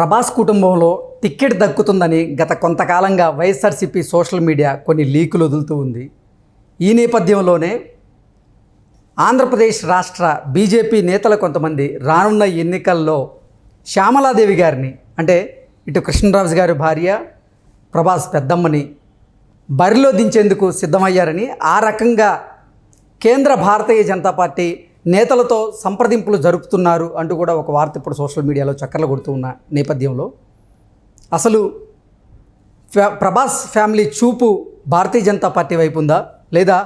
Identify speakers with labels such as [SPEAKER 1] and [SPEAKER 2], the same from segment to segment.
[SPEAKER 1] ప్రభాస్ కుటుంబంలో టికెట్ దక్కుతుందని గత కొంతకాలంగా వైఎస్ఆర్సీపీ సోషల్ మీడియా కొన్ని లీకులు వదులుతూ ఉంది. ఈ నేపథ్యంలోనే ఆంధ్రప్రదేశ్ రాష్ట్ర బీజేపీ నేతలు కొంతమంది రానున్న ఎన్నికల్లో శ్యామలాదేవి గారిని, అంటే ఇటు కృష్ణరాజు గారి భార్య ప్రభాస్ పెద్దమ్మని బరిలో దించేందుకు సిద్ధమయ్యారని, ఆ రకంగా కేంద్ర భారతీయ జనతా పార్టీ నేతలతో సంప్రదింపులు జరుపుతున్నారు అంటూ కూడా ఒక వార్త ఇప్పుడు సోషల్ మీడియాలో చక్కర్లు కొడుతూ ఉన్న నేపథ్యంలో అసలు ప్రభాస్ ఫ్యామిలీ చూపు భారతీయ జనతా పార్టీ వైపు ఉందా లేదా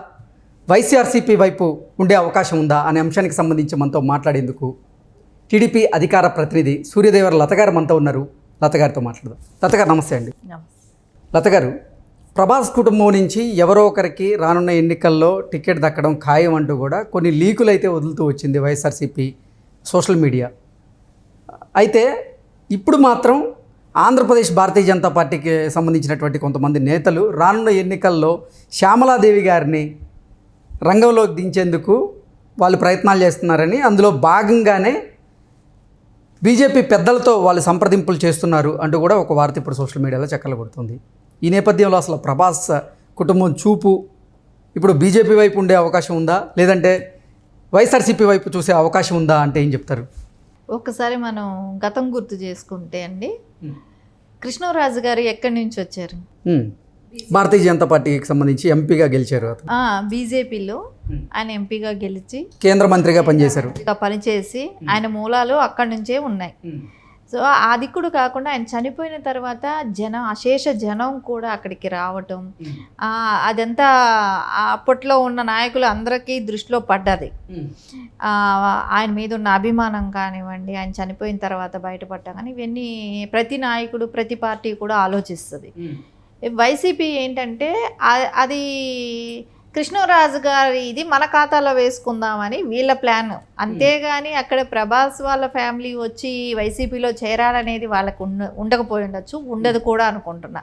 [SPEAKER 1] వైఎస్ఆర్సీపీ వైపు ఉండే అవకాశం ఉందా అనే అంశానికి సంబంధించి మనతో మాట్లాడేందుకు టీడీపీ అధికార ప్రతినిధి సూర్యదేవర లత గారు మనతో ఉన్నారు. లత గారితో మాట్లాడదాం. లత గారు నమస్తే అండి. లత గారు, ప్రభాస్ కుటుంబం నుంచి ఎవరో ఒకరికి రానున్న ఎన్నికల్లో టికెట్ దక్కడం ఖాయం అంటూ కూడా కొన్ని లీకులు అయితే వదులుతూ వచ్చింది వైఎస్ఆర్సీపీ సోషల్ మీడియా. అయితే ఇప్పుడు మాత్రం ఆంధ్రప్రదేశ్ భారతీయ జనతా పార్టీకి సంబంధించినటువంటి కొంతమంది నేతలు రానున్న ఎన్నికల్లో శ్యామలాదేవి గారిని రంగంలోకి దించేందుకు వాళ్ళు ప్రయత్నాలు చేస్తున్నారని, అందులో భాగంగానే బీజేపీ పెద్దలతో వాళ్ళు సంప్రదింపులు చేస్తున్నారు అంటూ కూడా ఒక వార్త ఇప్పుడు సోషల్ మీడియాలో చక్కర్లు కొడుతుంది. ఈ నేపథ్యంలో అసలు ప్రభాస్ కుటుంబం చూపు ఇప్పుడు బీజేపీ వైపు ఉండే అవకాశం ఉందా లేదంటే వైఎస్ఆర్సీపీ వైపు చూసే అవకాశం ఉందా అంటే ఏం చెప్తారు?
[SPEAKER 2] ఒక్కసారి మనం గతం గుర్తు చేసుకుంటే అండి, కృష్ణరాజు గారు ఎక్కడి నుంచి వచ్చారు?
[SPEAKER 1] భారతీయ జనతా పార్టీకి సంబంధించి ఎంపీగా గెలిచారు.
[SPEAKER 2] బీజేపీలో ఆయన ఎంపీగా గెలిచి
[SPEAKER 1] కేంద్ర మంత్రిగా పనిచేశారు.
[SPEAKER 2] పనిచేసి ఆయన మూలాలు అక్కడి నుంచే ఉన్నాయి. సో అది కూడా కాకుండా ఆయన చనిపోయిన తర్వాత అశేష జనం కూడా అక్కడికి రావటం, అదంతా అప్పట్లో ఉన్న నాయకులు అందరికీ దృష్టిలో పడ్డది. ఆయన మీద ఉన్న అభిమానం కానివ్వండి, ఆయన చనిపోయిన తర్వాత బయటపడ్డా కానీ ఇవన్నీ ప్రతి నాయకుడు ప్రతి పార్టీ కూడా ఆలోచిస్తుంది. వైసీపీ ఏంటంటే అది కృష్ణరాజు గారి ఇది మన ఖాతాలో వేసుకుందామని వీళ్ళ ప్లాన్, అంతేగాని అక్కడ ప్రభాస్ వాళ్ళ ఫ్యామిలీ వచ్చి వైసీపీలో చేరాలనేది వాళ్ళకు ఉండకపోయి ఉండొచ్చు, ఉండదు కూడా అనుకుంటున్నా.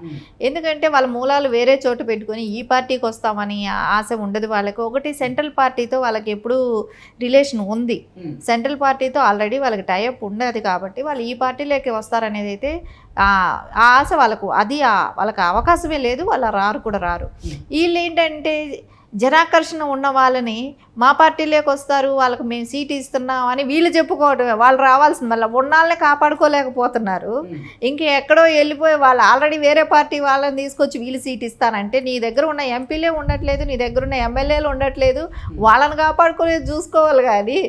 [SPEAKER 2] ఎందుకంటే వాళ్ళ మూలాలు వేరే చోట పెట్టుకొని ఈ పార్టీకి వస్తామని ఆశ ఉండదు వాళ్ళకి. ఒకటి, సెంట్రల్ పార్టీతో వాళ్ళకి ఎప్పుడూ రిలేషన్ ఉంది, సెంట్రల్ పార్టీతో ఆల్రెడీ వాళ్ళకి టైఅప్ ఉండదు కాబట్టి వాళ్ళు ఈ పార్టీలోకి వస్తారనేది అయితే ఆ ఆశ వాళ్ళకు, అది వాళ్ళకి అవకాశమే లేదు, వాళ్ళు రారు కూడా రారు. వీళ్ళు ఏంటంటే జనాకర్షణ ఉన్న వాళ్ళని మా పార్టీలోకి వస్తారు, వాళ్ళకి మేము సీట్ ఇస్తున్నాం అని వీళ్ళు చెప్పుకోవటమే. వాళ్ళు రావాల్సింది మళ్ళీ ఉన్నాళ్ళని కాపాడుకోలేకపోతున్నారు. ఇంక ఎక్కడో వెళ్ళిపోయి వాళ్ళు ఆల్రెడీ వేరే పార్టీ వాళ్ళని తీసుకొచ్చి వీళ్ళు సీట్ ఇస్తానంటే నీ దగ్గర ఉన్న ఎంపీలే ఉండట్లేదు, నీ దగ్గర ఉన్న ఎమ్మెల్యేలు ఉండట్లేదు, వాళ్ళని కాపాడుకోలేదు చూసుకోవాలి. కానీ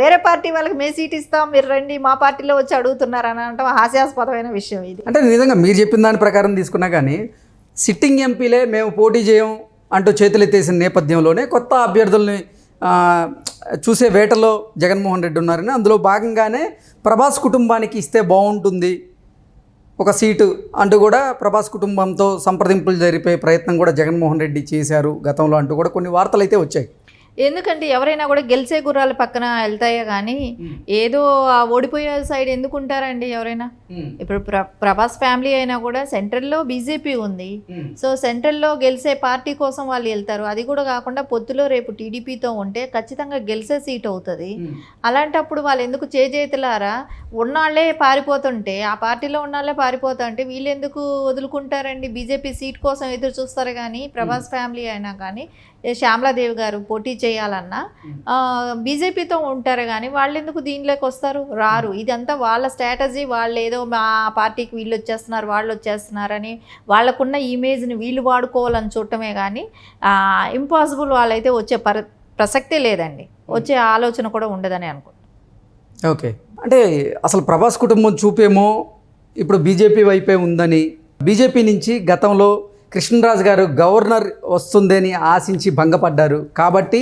[SPEAKER 2] వేరే పార్టీ వాళ్ళకి మేము సీట్ ఇస్తాం మీరు రండి మా పార్టీలో వచ్చి అడుగుతున్నారు అని అనటం హాస్యాస్పదమైన విషయం ఇది.
[SPEAKER 1] అంటే నిజంగా మీరు చెప్పిన దాని ప్రకారం తీసుకున్నా కానీ సిట్టింగ్ ఎంపీలే మేము పోటీ చేయం అంటూ చేతులెత్తేసిన నేపథ్యంలోనే కొత్త అభ్యర్థుల్ని చూసే వేటలో జగన్మోహన్ రెడ్డి ఉన్నారని, అందులో భాగంగానే ప్రభాస్ కుటుంబానికి ఇస్తే బాగుంటుంది ఒక సీటు అంటూ కూడా ప్రభాస్ కుటుంబంతో సంప్రదింపులు జరిపే ప్రయత్నం కూడా జగన్మోహన్ రెడ్డి చేశారు గతంలో అంటూ కూడా కొన్ని వార్తలు అయితే వచ్చాయి.
[SPEAKER 2] ఎందుకంటే ఎవరైనా కూడా గెలిచే గుర్రాల పక్కన వెళ్తాయే కానీ ఏదో ఓడిపోయే సైడ్ ఎందుకు ఉంటారండి ఎవరైనా? ఇప్పుడు ప్రభాస్ ఫ్యామిలీ అయినా కూడా సెంట్రల్లో బీజేపీ ఉంది, సో సెంట్రల్లో గెలిచే పార్టీ కోసం వాళ్ళు వెళ్తారు. అది కూడా కాకుండా పొత్తులో రేపు టీడీపీతో ఉంటే ఖచ్చితంగా గెలిచే సీట్ అవుతుంది. అలాంటప్పుడు వాళ్ళు ఎందుకు చేజేతులారా ఉన్నాళ్లే పారిపోతుంటే, ఆ పార్టీలో ఉన్నాళ్లే పారిపోతుంటే వీళ్ళు ఎందుకు వదులుకుంటారండి? బీజేపీ సీట్ కోసం ఎదురు చూస్తారు. కానీ ప్రభాస్ ఫ్యామిలీ అయినా కానీ శ్యామలాదేవి గారు పోటీ చేయాలన్నా బీజేపీతో ఉంటారు, కానీ వాళ్ళు ఎందుకు దీనిలోకి వస్తారు? రారు. ఇదంతా వాళ్ళ స్ట్రాటజీ. వాళ్ళు ఏదో మా పార్టీకి వీళ్ళు వచ్చేస్తున్నారు వాళ్ళు వచ్చేస్తున్నారని వాళ్ళకున్న ఇమేజ్ని వీళ్ళు వాడుకోవాలని చూడటమే కానీ ఇంపాసిబుల్ వాళ్ళైతే వచ్చే ప్రసక్తే లేదండి, వచ్చే ఆలోచన కూడా ఉండదని అనుకుంటున్నాను.
[SPEAKER 1] ఓకే, అంటే అసలు ప్రభాస్ కుటుంబం చూపేమో ఇప్పుడు బీజేపీ వైపే ఉందని, బీజేపీ నుంచి గతంలో కృష్ణరాజు గారు గవర్నర్ వస్తుందని ఆశించి భంగపడ్డారు కాబట్టి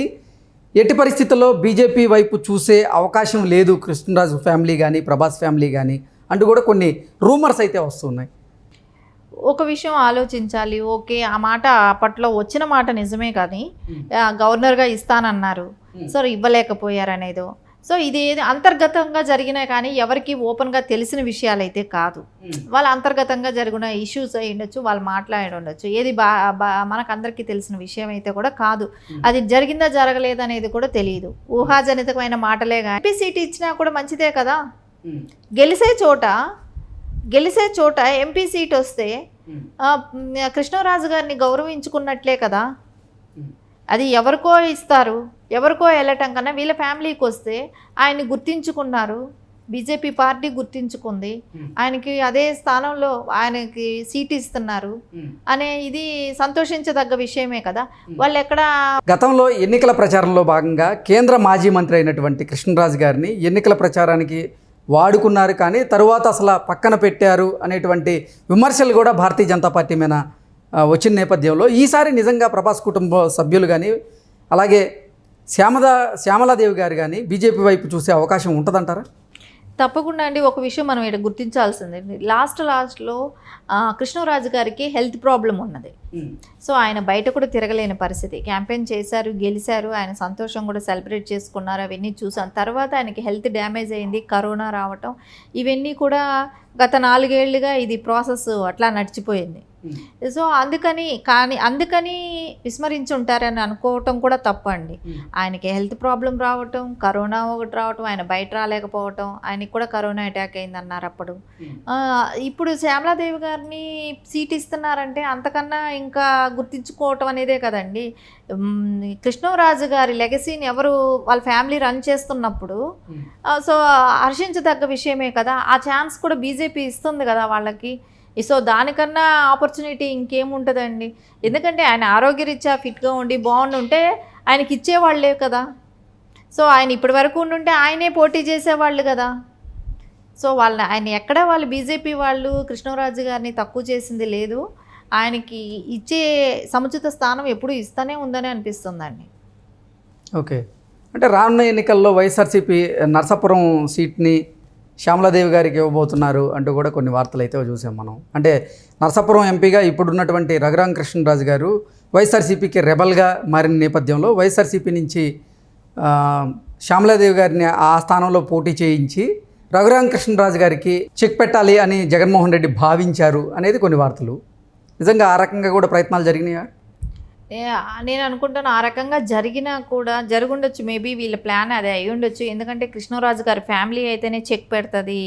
[SPEAKER 1] ఎట్టి పరిస్థితుల్లో బీజేపీ వైపు చూసే అవకాశం లేదు కృష్ణరాజు ఫ్యామిలీ కానీ ప్రభాస్ ఫ్యామిలీ కానీ అంటూ కూడా కొన్ని రూమర్స్ అయితే వస్తున్నాయి.
[SPEAKER 2] ఒక విషయం ఆలోచించాలి. ఓకే, ఆ మాట అప్పట్లో వచ్చిన మాట నిజమే, కానీ గవర్నర్గా ఇస్తానన్నారు, సో ఇవ్వలేకపోయారనేదో. సో ఇది అంతర్గతంగా జరిగినా కానీ ఎవరికి ఓపెన్గా తెలిసిన విషయాలు అయితే కాదు. వాళ్ళ అంతర్గతంగా జరిగిన ఇష్యూస్ అయి ఉండొచ్చు, వాళ్ళు మాట్లాడి ఉండొచ్చు. ఏది మనకు అందరికీ తెలిసిన విషయం అయితే కూడా కాదు. అది జరిగిందా జరగలేదనేది కూడా తెలియదు. ఊహాజనితమైన మాటలే. కానీ ఎంపీ సీట్ ఇచ్చినా కూడా మంచిదే కదా. గెలిసే చోట గెలిచే చోట ఎంపీ సీట్ వస్తే కృష్ణరాజు గారిని గౌరవించుకున్నట్లే కదా. అది ఎవరికో ఇస్తారు, ఎవరికో వెళ్ళటం కన్నా వీళ్ళ ఫ్యామిలీకి వస్తే ఆయన్ని గుర్తించుకున్నారు, బీజేపీ పార్టీ గుర్తించుకుంది, ఆయనకి అదే స్థానంలో ఆయనకి సీట్ ఇస్తున్నారు అనే ఇది సంతోషించదగ్గ విషయమే కదా. వాళ్ళు ఎక్కడ
[SPEAKER 1] గతంలో ఎన్నికల ప్రచారంలో భాగంగా కేంద్ర మాజీ మంత్రి అయినటువంటి కృష్ణరాజు గారిని ఎన్నికల ప్రచారానికి వాడుకున్నారు, కానీ తరువాత అసలు పక్కన పెట్టారు అనేటువంటి విమర్శలు కూడా భారతీయ జనతా పార్టీ మీద వచ్చిన నేపథ్యంలో ఈసారి నిజంగా ప్రభాస్ కుటుంబ సభ్యులు కానీ అలాగే శ్యామలాదేవి గారు కానీ బీజేపీ వైపు చూసే అవకాశం ఉంటుందంటారా?
[SPEAKER 2] తప్పకుండా అండి. ఒక విషయం మనం ఇక్కడ గుర్తించాల్సిందండి, లాస్ట్లో కృష్ణరాజు గారికి హెల్త్ ప్రాబ్లం ఉన్నది. సో ఆయన బయట కూడా తిరగలేని పరిస్థితి. క్యాంపెయిన్ చేశారు, గెలిచారు, ఆయన సంతోషం కూడా సెలబ్రేట్ చేసుకున్నారు, అవన్నీ చూసాం. తర్వాత ఆయనకి హెల్త్ డ్యామేజ్ అయింది, కరోనా రావటం, ఇవన్నీ కూడా గత 4 ఏళ్లుగా ఇది ప్రాసెస్ అట్లా నడిచిపోయింది. సో అందుకని విస్మరించి ఉంటారని అనుకోవటం కూడా తప్పండి. ఆయనకి హెల్త్ ప్రాబ్లం రావటం, కరోనా ఒకటి రావటం, ఆయన బయట రాలేకపోవటం, ఆయనకి కూడా కరోనా అటాక్ అయింది అన్నారు అప్పుడు. ఇప్పుడు శ్యామలాదేవి గారిని సీట్ ఇస్తున్నారంటే అంతకన్నా ఇంకా గుర్తించుకోవటం అనేదే కదండి. కృష్ణరాజు గారి లెగసీని ఎవరు వాళ్ళ ఫ్యామిలీ రన్ చేస్తున్నప్పుడు సో హర్షించదగ్గ విషయమే కదా. ఆ ఛాన్స్ కూడా బీజేపీ ఇస్తుంది కదా వాళ్ళకి. సో దానికన్నా ఆపర్చునిటీ ఇంకేముంటుందండి. ఎందుకంటే ఆయన ఆరోగ్యరీత్యా ఫిట్గా ఉండి బాగుండుంటే ఆయనకి ఇచ్చేవాళ్ళే కదా. సో ఆయన ఇప్పటి వరకు ఉండుంటే ఆయనే పోటీ చేసేవాళ్ళు కదా. సో ఆయన ఎక్కడ వాళ్ళు బీజేపీ వాళ్ళు కృష్ణరాజు గారిని తక్కువ చేసింది లేదు. ఆయనకి ఇచ్చే సముచిత స్థానం ఎప్పుడు ఇస్తూనే ఉందని అనిపిస్తుందండి.
[SPEAKER 1] ఓకే, అంటే రానున్న ఎన్నికల్లో వైఎస్ఆర్సీపీ నరసాపురం సీట్ని శ్యామలాదేవి గారికి ఇవ్వబోతున్నారు అంటూ కూడా కొన్ని వార్తలు అయితే చూసాం మనం. అంటే నరసాపురం ఎంపీగా ఇప్పుడున్నటువంటి రఘురామ కృష్ణరాజు గారు వైఎస్ఆర్సీపీకి రెబల్గా మారిన నేపథ్యంలో వైఎస్ఆర్సీపీ నుంచి శ్యామలాదేవి గారిని ఆ స్థానంలో పోటీ చేయించి రఘురామ కృష్ణరాజు గారికి చెక్ పెట్టాలి అని జగన్మోహన్ రెడ్డి భావించారు అనేది కొన్ని వార్తలు. నిజంగా ఆ రకంగా కూడా ప్రయత్నాలు జరిగినాయా?
[SPEAKER 2] నేను అనుకుంటాను ఆ రకంగా జరిగినా కూడా జరుగుండొచ్చు. మేబీ వీళ్ళ ప్లాన్ అదే అయి ఉండొచ్చు. ఎందుకంటే కృష్ణరాజు గారి ఫ్యామిలీ అయితేనే చెక్ పెడుతుంది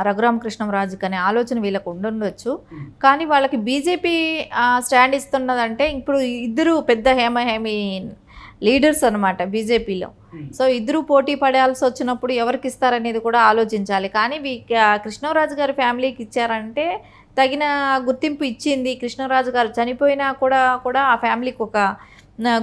[SPEAKER 2] రఘురామ కృష్ణరాజుకి అనే ఆలోచన వీళ్ళకు ఉండుండొచ్చు. కానీ వాళ్ళకి బీజేపీ స్టాండ్ ఇస్తున్నదంటే ఇప్పుడు ఇద్దరు పెద్ద హేమీ లీడర్స్ అనమాట బీజేపీలో. సో ఇద్దరు పోటీ పడాల్సి వచ్చినప్పుడు ఎవరికి ఇస్తారనేది కూడా ఆలోచించాలి. కానీ కృష్ణరాజు గారి ఫ్యామిలీకి ఇచ్చారంటే తగిన గుర్తింపు ఇచ్చింది. కృష్ణరాజు గారు చనిపోయినా కూడా ఆ ఫ్యామిలీకి ఒక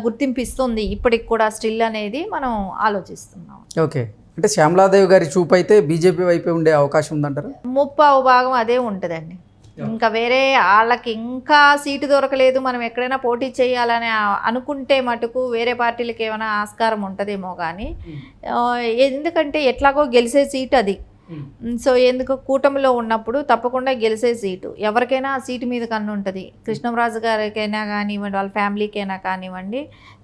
[SPEAKER 2] గుర్తింపు ఇస్తుంది ఇప్పటికి కూడా స్టిల్ అనేది మనం ఆలోచిస్తున్నాం.
[SPEAKER 1] ఓకే, అంటే శ్యామలాదేవి గారి చూపు అయితే బీజేపీ వైపే ఉండే అవకాశం ఉందంటారు?
[SPEAKER 2] 30% అదే ఉంటుందండి. ఇంకా వేరే వాళ్ళకి ఇంకా సీటు దొరకలేదు, మనం ఎక్కడైనా పోటీ చేయాలని అనుకుంటే మటుకు వేరే పార్టీలకు ఏమైనా ఆస్కారం ఉంటుందేమో. కానీ ఎందుకంటే ఎట్లాగో గెలిచే సీట్ అది. సో ఎందుకు కూటమిలో ఉన్నప్పుడు తప్పకుండా గెలిచే సీటు ఎవరికైనా ఆ సీటు మీద కన్ను ఉంటుంది. కృష్ణరాజు గారికైనా కానివ్వండి, వాళ్ళ ఫ్యామిలీకైనా కానివ్వండి,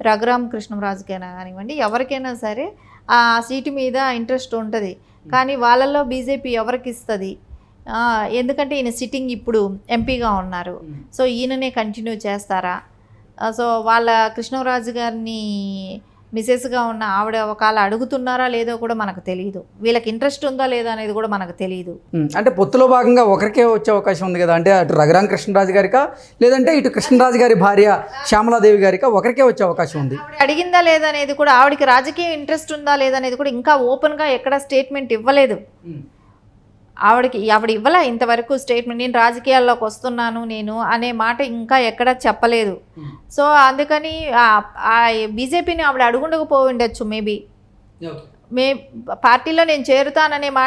[SPEAKER 2] రఘురామ కృష్ణరాజుకైనా కానివ్వండి, ఎవరికైనా సరే ఆ సీటు మీద ఇంట్రెస్ట్ ఉంటుంది. కానీ వాళ్ళల్లో బీజేపీ ఎవరికి ఇస్తుంది? ఎందుకంటే ఈయన సిట్టింగ్ ఇప్పుడు ఎంపీగా ఉన్నారు. సో ఈయననే కంటిన్యూ చేస్తారా? సో వాళ్ళ కృష్ణరాజు గారిని మిసెస్గా ఉన్న ఆవిడ ఒకవేళ అడుగుతున్నారా లేదో కూడా మనకు తెలియదు. వీళ్ళకి ఇంట్రెస్ట్ ఉందా లేదా అనేది కూడా మనకు తెలియదు.
[SPEAKER 1] అంటే పొత్తులో భాగంగా ఒకరికే వచ్చే అవకాశం ఉంది కదా. అంటే అటు రఘురామ కృష్ణరాజు గారికా లేదంటే ఇటు కృష్ణరాజు గారి భార్య శ్యామలాదేవి గారికా ఒకరికే వచ్చే అవకాశం ఉంది.
[SPEAKER 2] అడిగిందా లేదా అనేది కూడా, ఆవిడకి రాజకీయ ఇంట్రెస్ట్ ఉందా లేదా అనేది కూడా ఇంకా ఓపెన్గా ఎక్కడ స్టేట్మెంట్ ఇవ్వలేదు. ఆవిడ ఇవ్వలే ఇంతవరకు స్టేట్మెంట్, నేను రాజకీయాల్లోకి వస్తున్నాను నేను అనే మాట ఇంకా ఎక్కడ చెప్పలేదు. సో అందుకని బీజేపీని ఆవిడ అడుగుండకపోయి ఉండొచ్చు. మేబీ పార్టీలో నేను చేరుతాననే మాట